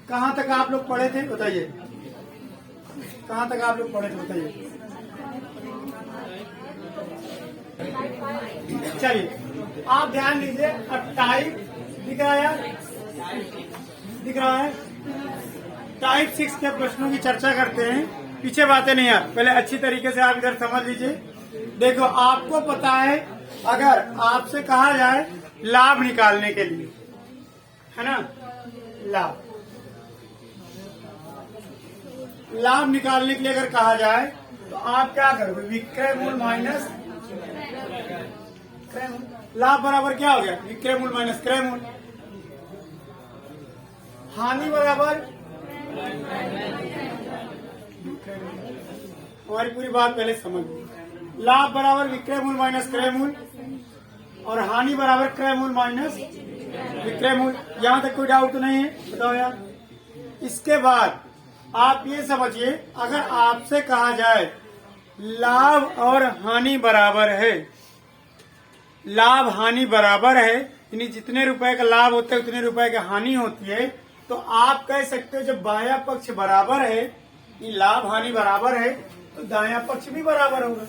कहाँ तक आप लोग पढ़े थे बताइए, कहाँ तक आप लोग पढ़े थे बताइए। चलिए आप ध्यान दीजिए, अब टाइप दिख रहा है यार, दिख रहा है। टाइप 6 के प्रश्नों की चर्चा करते हैं, पीछे बातें नहीं यार, पहले अच्छी तरीके से आप इधर समझ लीजिए। देखो आपको पता है, अगर आपसे कहा जाए लाभ निकालने के लिए, है ना, लाभ निकालने के लिए अगर कहा जाए तो आप क्या करोगे, विक्रय मूल माइनस क्रय मूल। लाभ बराबर क्या हो गया, विक्रय मूल माइनस क्रय मूल। हानि बराबर, हमारी पूरी बात पहले समझ ली। लाभ बराबर विक्रय मूल माइनस क्रय मूल, और हानि बराबर क्रय मूल माइनस विक्रय मूल। यहाँ तक कोई डाउट तो नहीं है, बताओ यार। इसके बाद आप ये समझिए, अगर आपसे कहा जाए लाभ और हानि बराबर है, लाभ हानि बराबर है, यानी जितने रुपए का लाभ होता है उतने रुपए की हानि होती है, तो आप कह सकते हो जब बायां पक्ष बराबर है, ये लाभ हानि बराबर है, तो दायां पक्ष भी बराबर होगा।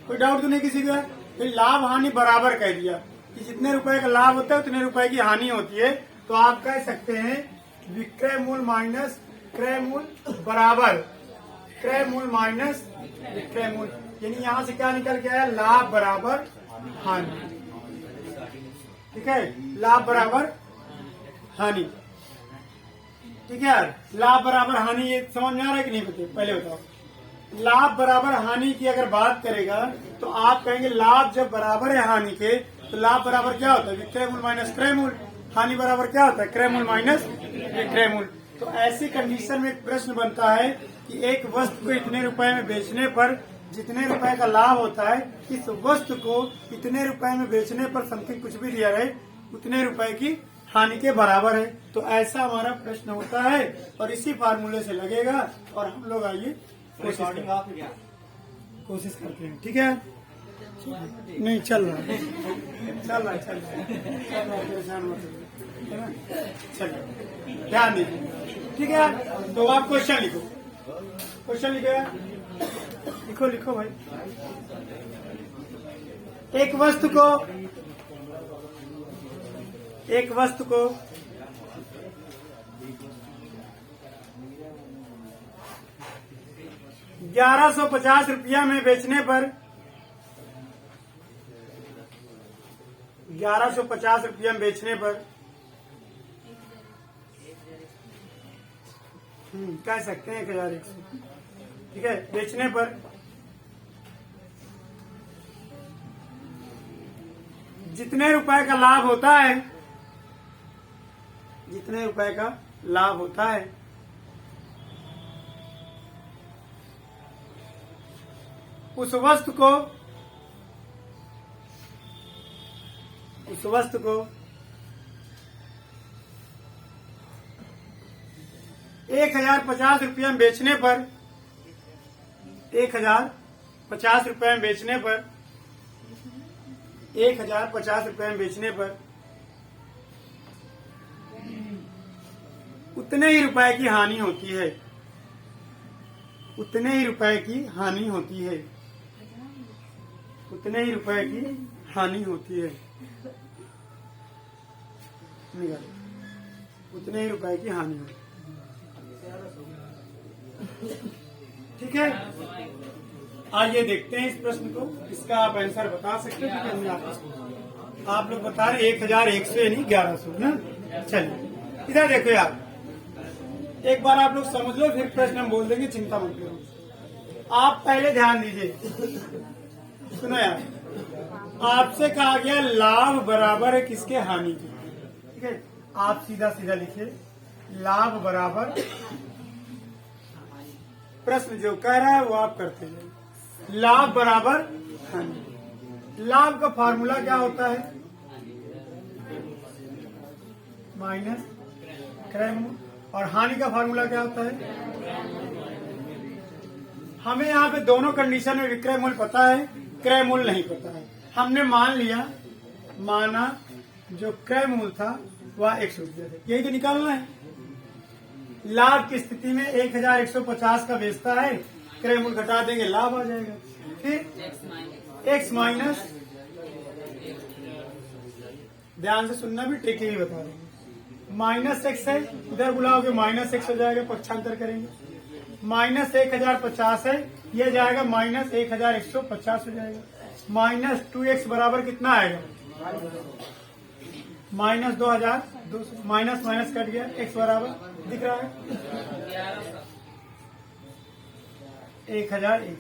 कोई डाउट तो नहीं किसी का। तो लाभ हानि बराबर कह दिया कि जितने रुपए का लाभ होता है उतने रुपए की हानि होती है, तो आप कह सकते हैं विक्रय मूल माइनस क्रय मूल बराबर क्रय मूल माइनस विक्रय मूल। यानी यहाँ से क्या निकल के आया, लाभ बराबर हानि। ठीक है, लाभ बराबर हानि। ठीक है यार, लाभ बराबर हानि, ये समझ में आ रहा है कि नहीं बताइए, पहले बताओ। लाभ बराबर हानि की अगर बात करेगा तो आप कहेंगे लाभ जब बराबर है हानि के, तो लाभ बराबर क्या होता है, विक्रय मूल माइनस क्रय मूल। हानि बराबर क्या होता है, क्रय मूल माइनस विक्रय मूल। तो ऐसी कंडीशन में एक प्रश्न बनता है कि एक वस्तु को इतने रुपए में बेचने पर जितने रुपए का लाभ होता है, इस वस्तु को इतने रुपए में बेचने पर समथिंग कुछ भी दिया रहे, उतने रुपए की हानि के बराबर है। तो ऐसा हमारा प्रश्न होता है और इसी फार्मूले से लगेगा, और हम लोग आइए कोशिश करते हैं। ठीक है, नहीं चल रहा है, परेशान मत होइए, चलिए ध्यान दीजिए। ठीक है, तो आप क्वेश्चन लिखो, क्वेश्चन लिखो यार, लिखो लिखो भाई। एक वस्तु को 1150 रुपया में बेचने पर 1150 रुपया में बेचने पर कह सकते हैं 1100। ठीक है, बेचने पर जितने रुपए का लाभ होता है, जितने रुपए का लाभ होता है, उस वस्तु को 1050 रुपया में बेचने पर 1050 रुपये में बेचने पर 1050 रुपये में बेचने पर उतने ही रुपए की हानि होती है, उतने ही रुपए की हानि होती है, उतने ही रुपए की हानि होती है, उतने ही रुपए की हानि होती है। ठीक है, आइए देखते हैं इस प्रश्न को, इसका आप आंसर बता सकते हैं। आप लोग बता रहे 1100 यानी 1100 ना। चलिए इधर देखो यार, एक बार आप लोग समझ लो, फिर प्रश्न हम बोल देंगे, चिंता मत करो। आप पहले ध्यान दीजिए, सुनो यार, आपसे कहा गया लाभ बराबर है किसके, हानि के। ठीक है, आप सीधा सीधा लिखिए, लाभ बराबर, प्रश्न जो कह रहा है वो आप करते हैं। लाभ बराबर हानि। लाभ का फार्मूला क्या होता है, माइनस क्रय मूल, और हानि का फार्मूला क्या होता है। हमें यहाँ पे दोनों कंडीशन में विक्रय मूल पता है, क्रय मूल नहीं पता है। हमने माना जो क्रय मूल था वह 100 रुपया था, यही तो निकालना है। लाभ की स्थिति में 1150 का बेचता है, क्रय मूल्य घटा देंगे, लाभ आ जाएगा। फिर x माइनस, ध्यान से सुनना, भी ट्रिक ही बता देंगे। माइनस एक्स है, इधर बुलाओगे माइनस एक्स हो जाएगा, पक्षांतर करेंगे। माइनस 1050 है, ये जाएगा माइनस 1150 हो जाएगा। माइनस 2x बराबर कितना आएगा? माइनस 2200, माइनस माइनस कट गया, x बराबर दिख रहा है 1100,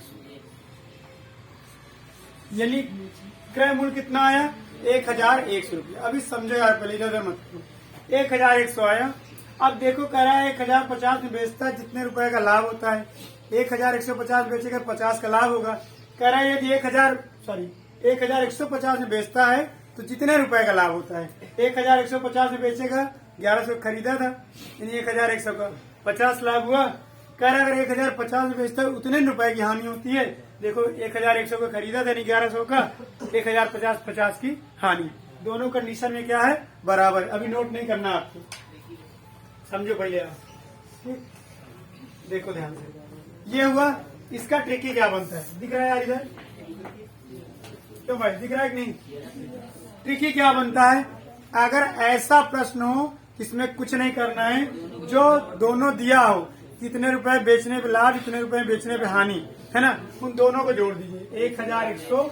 यानी क्रय मूल्य कितना आया? 1100 रुपया। अभी समझो यार, पहले इधर मत करो। 1100 आया। अब देखो कह रहा है 1050 में बेचता है, जितने रुपए का लाभ होता है 1150 बेचेगा 50 का लाभ होगा। कह रहा है यदि 1150 में बेचता है तो जितने रुपए का लाभ होता है, 1150 में बेचेगा, 1100 खरीदा था, यानी 1100 का 50 लाभ हुआ। कह रहा है अगर 1050 में बेचता है उतने रुपए की हानि होती है। देखो 1100 का खरीदा था, यानी 1100 का, 1050 50 की हानि। दोनों कंडीशन में क्या है? बराबर। अभी नोट नहीं करना आपको, समझो पहले आप। ठीक, देखो ध्यान से, ये हुआ। इसका ट्रिकी क्या बनता है, दिख रहा है यार इधर? तो भाई दिख रहा है कि नहीं? ट्रिकी क्या बनता है? अगर ऐसा प्रश्न हो इसमें कुछ नहीं करना है, जो दोनों दिया हो, कितने रुपए बेचने पे लाभ, कितने रुपए बेचने पे हानि, है ना, उन दोनों को जोड़ दीजिए। 1100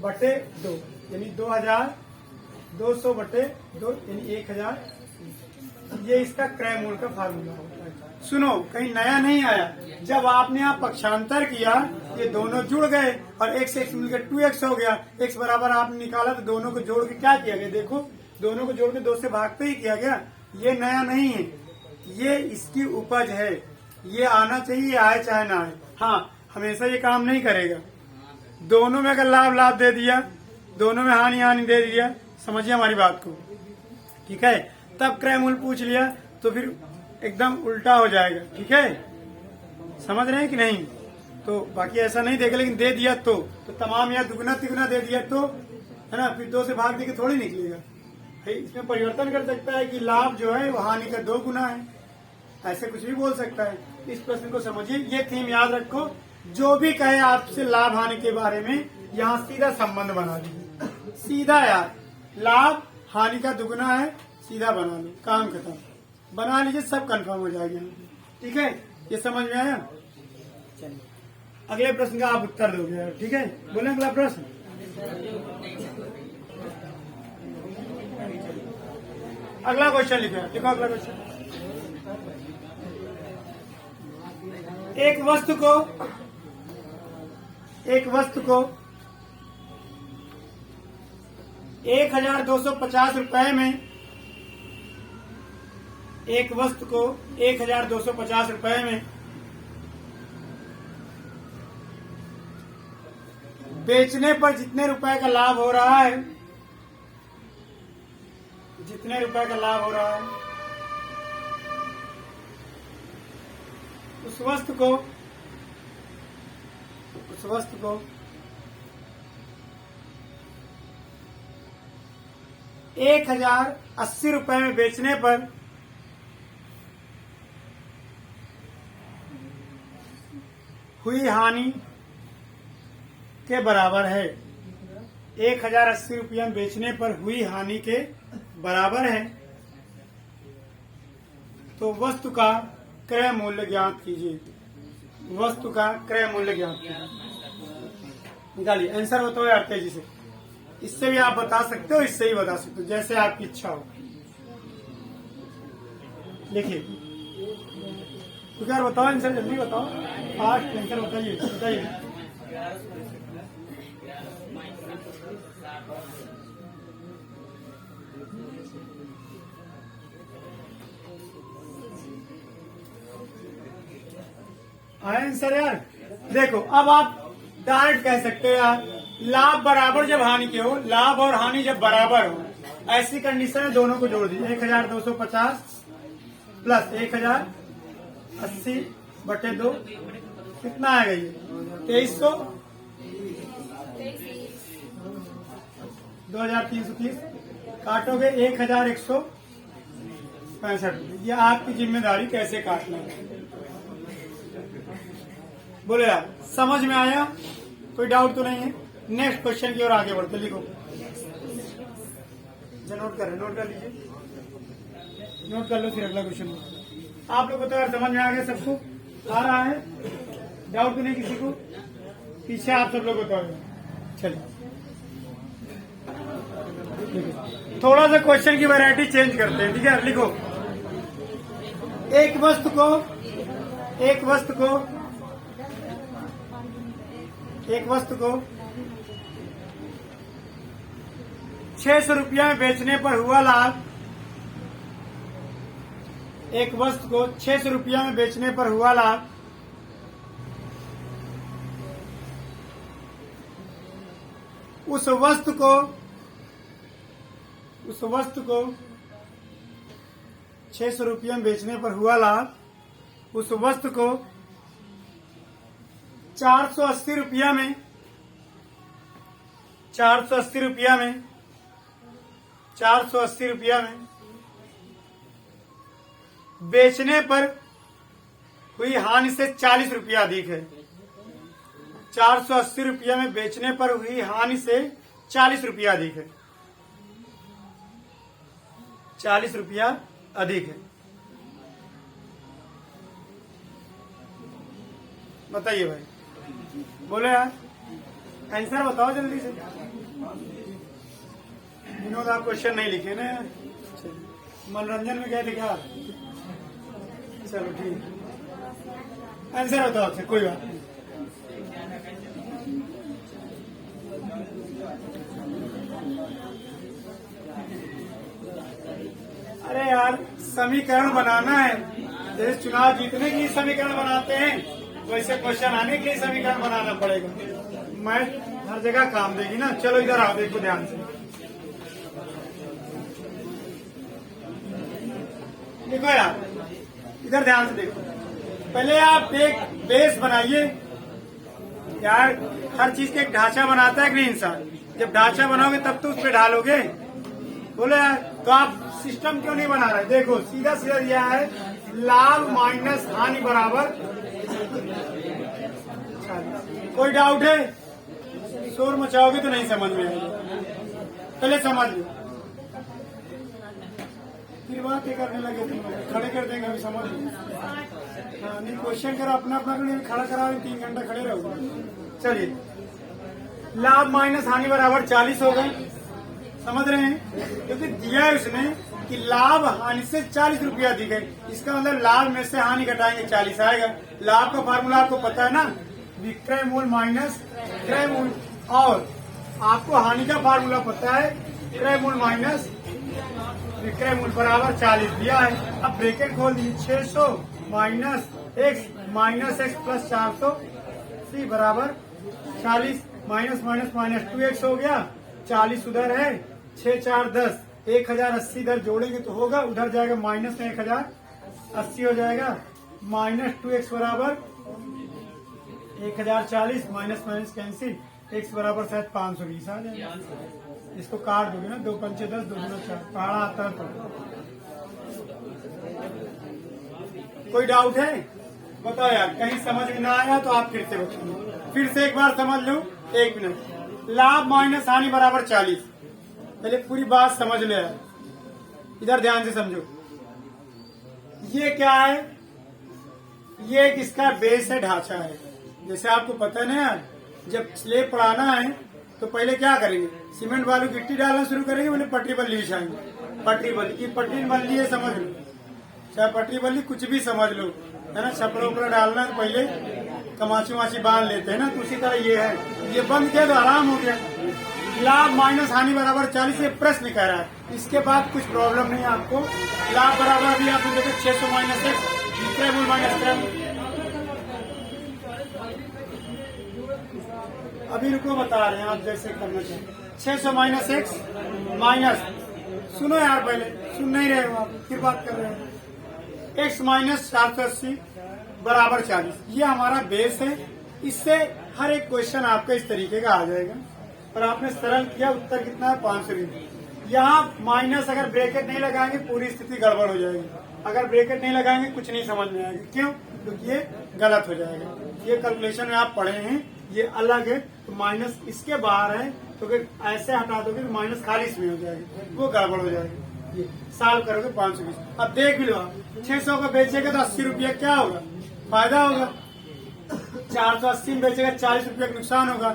बटे 2, यानी 2200 बटे 2, यानी 1000। ये इसका क्रय मूल्य का फार्मूला होता है। सुनो, कहीं नया नहीं आया। जब आपने यहाँ पक्षांतर किया, ये दोनों जुड़ गए और x से x मिलकर 2x हो गया। x बराबर आपने निकाला तो दोनों को जोड़ के क्या किया गया? देखो, दोनों को जोड़ के 2 से भागते ही किया गया। ये नया नहीं है, ये इसकी उपज है। ये आना चाहिए, आए चाहे ना आए। हाँ, हमेशा ये काम नहीं करेगा। दोनों में अगर लाभ लाभ दे दिया, दोनों में हानि हानि दे दिया, समझिए हमारी बात को, ठीक है? तब क्रय मूल्य पूछ लिया तो फिर एकदम उल्टा हो जाएगा, ठीक है? समझ रहे हैं कि नहीं? तो बाकी ऐसा नहीं देगा, लेकिन दे दिया तो तमाम या दुगना तिगुना दे दिया तो, है ना, फिर 2 से भाग दे के थोड़ी निकलेगा। इसमें परिवर्तन कर सकता है कि लाभ जो है वो हानि का 2 गुना है, ऐसे कुछ भी बोल सकता है। इस प्रश्न को समझिए, ये थीम याद रखो। जो भी कहे आपसे लाभ हानि के बारे में, यहाँ सीधा संबंध बना लीजिए। सीधा यार, लाभ हानि का दुगुना है, सीधा बना लो, काम खत्म। बना लीजिए, सब कंफर्म हो जाएगा। ठीक है, ये समझ में आया? चलिए अगले प्रश्न का आप उत्तर दोगे, ठीक है? बोले अगला प्रश्न। अगला क्वेश्चन लिखो, लिखो अगला क्वेश्चन। एक वस्तु को 1250 रुपए में, एक वस्तु को 1250 रुपए में बेचने पर जितने रुपए का लाभ हो रहा है, जितने रुपए का लाभ हो रहा है, उस वस्तु को 1080 रुपए में बेचने पर हुई हानि के बराबर है। 1080 रुपया में बेचने पर हुई हानि के बराबर है, तो वस्तु का क्रय मूल्य ज्ञात कीजिए। वस्तु का क्रय मूल्य ज्ञात कीजिए। निकालिए आंसर, बताओ यार तेजी से। इससे भी आप बता सकते हो, इससे ही बता सकते हो, जैसे आपकी इच्छा हो। लिखिए, तो यार बताओ आंसर, जल्दी बताओ, फास्ट आंसर बताइए, बताइए। आया आंसर यार? देखो, अब आप डायरेक्ट कह सकते हो यार, लाभ बराबर जब हानि के हो, लाभ और हानि जब बराबर हो, ऐसी कंडीशन में दोनों को जोड़ दीजिए। 1250 प्लस 1080 बटे 2 कितना आएगा? ये 2300, 2330 काटोगे 1100, ₹65। ये आपकी जिम्मेदारी कैसे काटना है। बोले यार समझ में आया, कोई डाउट तो नहीं है। नेक्स्ट क्वेश्चन की ओर आगे बढ़ते, लिखो। नोट कर लीजिए, नोट कर लो, फिर अगला क्वेश्चन। आप लोग को तो यार समझ में आ गया, सबको आ रहा है, डाउट तो नहीं किसी को? पीछे आप सब लोग को तो चलिए थोड़ा सा क्वेश्चन की वैरायटी चेंज करते हैं, ठीक है। लिखो, एक वस्तु को 600 रुपया में बेचने पर हुआ लाभ। एक वस्तु को 600 रुपया में बेचने पर हुआ लाभ। उस वस्तु को 600 रुपया में बेचने पर हुआ लाभ। उस वस्तु को 480 रुपया में बेचने पर हुई हानि से 40 रुपया अधिक है। 480 रुपया में बेचने पर हुई हानि से 40 रुपया अधिक है। 40 रुपया अधिक है। बताइए भाई, बोलो यार, आंसर बताओ जल्दी से। विनोद आप क्वेश्चन नहीं लिखे ना यार, मनोरंजन में गए थे क्या? चलो ठीक, आंसर बताओ आपसे, कोई बात नहीं। अरे यार समीकरण बनाना है, जैसे चुनाव जीतने के लिए समीकरण बनाते हैं, वैसे क्वेश्चन आने के लिए समीकरण बनाना पड़ेगा। मैं हर जगह काम देगी ना। चलो इधर आओ, देखो ध्यान से, देखो यार, इधर ध्यान से देखो। पहले आप एक बेस बनाइए यार, हर चीज का एक ढांचा बनाता है कि नहीं इंसान। जब ढांचा बनाओगे तब तो उस पर ढालोगे। बोले यार, तो आप सिस्टम क्यों नहीं बना रहे? देखो सीधा सीधा दिया है, लाभ माइनस हानि बराबर। कोई डाउट है? शोर मचाओगे तो नहीं समझ में आएगा, पहले समझ लो, फिर बात ये करने लगे तुम खड़े कर देंगे, अभी समझ लो। हाँ नहीं, क्वेश्चन करो अपना अपना, खड़ा करा 3 घंटा खड़े रहो। चलिए, लाभ माइनस हानि बराबर 40 हो गए, समझ रहे हैं? क्योंकि दिया है उसने कि लाभ हानि से 40 रुपया अधिक है, इसका मतलब लाभ में से हानि घटाएंगे 40 आएगा। लाभ का फार्मूला आपको पता है ना, विक्रय मूल्य माइनस क्रय मूल्य, और आपको हानि का फार्मूला पता है, क्रय मूल्य माइनस विक्रय मूल्य बराबर 40 दिया है। अब ब्रैकेट खोल दीजिए, 600 माइनस x प्लस 400 बराबर 40, माइनस माइनस माइनस 2x हो गया, 40 उधर है, 6 4 10, 1080 इधर जोड़ेंगे तो होगा, उधर जाएगा माइनस में 1080 हो जाएगा, माइनस 2x बराबर 1040, माइनस माइनस कैंसिल, x बराबर शायद 520 आ जाएगा। इसको काट दोगे ना, 2 पंचे 10, 2 गुना 4, पहाड़ा आता है। कोई डाउट है? बताओ यार, कहीं समझ में ना आया तो आप फिर से बताइए, फिर से एक बार समझ लो। 1 मिनट, लाभ माइनस हानि बराबर 40। पहले पूरी बात समझ लो यार, इधर ध्यान से समझो। ये क्या है? ये एक इसका बेस है, ढांचा है। जैसे आपको पता है ना यार, जब स्लेब पढ़ाना है तो पहले क्या करेंगे? सीमेंट बालू गिट्टी डालना शुरू करेंगे, बोले पटरी बल्ली बिछाएंगे। पटरी बल्ली की पटरी बल्ली है, समझ लो, चाहे पटरी बल्ली कुछ भी समझ लो, है ना। छपरा उपरा डालना है तो पहले कमाची वाची बांध लेते हैं ना, तो उसी तरह ये है, ये बंद किया तो आराम हो गया। लाभ माइनस हानि बराबर 40, ये प्रश्न कह रहा है। इसके बाद कुछ प्रॉब्लम नहीं है आपको। लाभ बराबर अभी आपने देखो 600 माइनस x, विक्रय मूल्य माइनस क्रय मूल्य। अभी रुको, बता रहे हैं आप जैसे करना चाहिए। 600 माइनस x माइनस, सुनो यार, पहले सुन नहीं रहे हो आप, फिर बात कर रहे हैं। x माइनस 480 बराबर 40, ये हमारा बेस है। इससे हर एक क्वेश्चन आपका इस तरीके का आ जाएगा। और आपने सरल किया, उत्तर कितना है? 520। यहाँ माइनस अगर ब्रैकेट नहीं लगाएंगे पूरी स्थिति गड़बड़ हो जाएगी, अगर ब्रैकेट नहीं लगाएंगे कुछ नहीं समझ में आएगा। क्यों? क्योंकि ये गलत हो जाएगा। ये कैलकुलेशन में आप पढ़े हैं, ये अलग है, तो माइनस इसके बाहर है, तो अगर ऐसे हटा दोगे तो माइनस खाली इसमें हो जाएगी, वो गड़बड़ हो जाएगी। ये साल करोगे 520। अब देख भी लो आप, 600 का बेचेगा तो 80 रुपया क्या होगा? फायदा होगा। 480 में बेचेगा 40 रुपया का नुकसान होगा।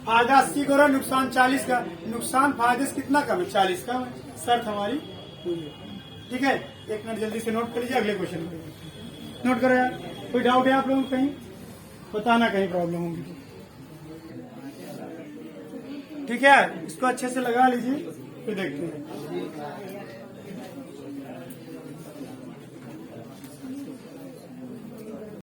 फायदा 80 का, नुकसान 40 का। नुकसान फायदे से कितना कम है? 40 का है। शर्त हमारी पूरी। ठीक है, एक मिनट जल्दी से नोट कर लीजिए, अगले क्वेश्चन पे नोट करो यार। कोई डाउट है आप लोगों को? कहीं बताना, कहीं प्रॉब्लम होगी तो। ठीक है, इसको अच्छे से लगा लीजिए, फिर देखते हैं।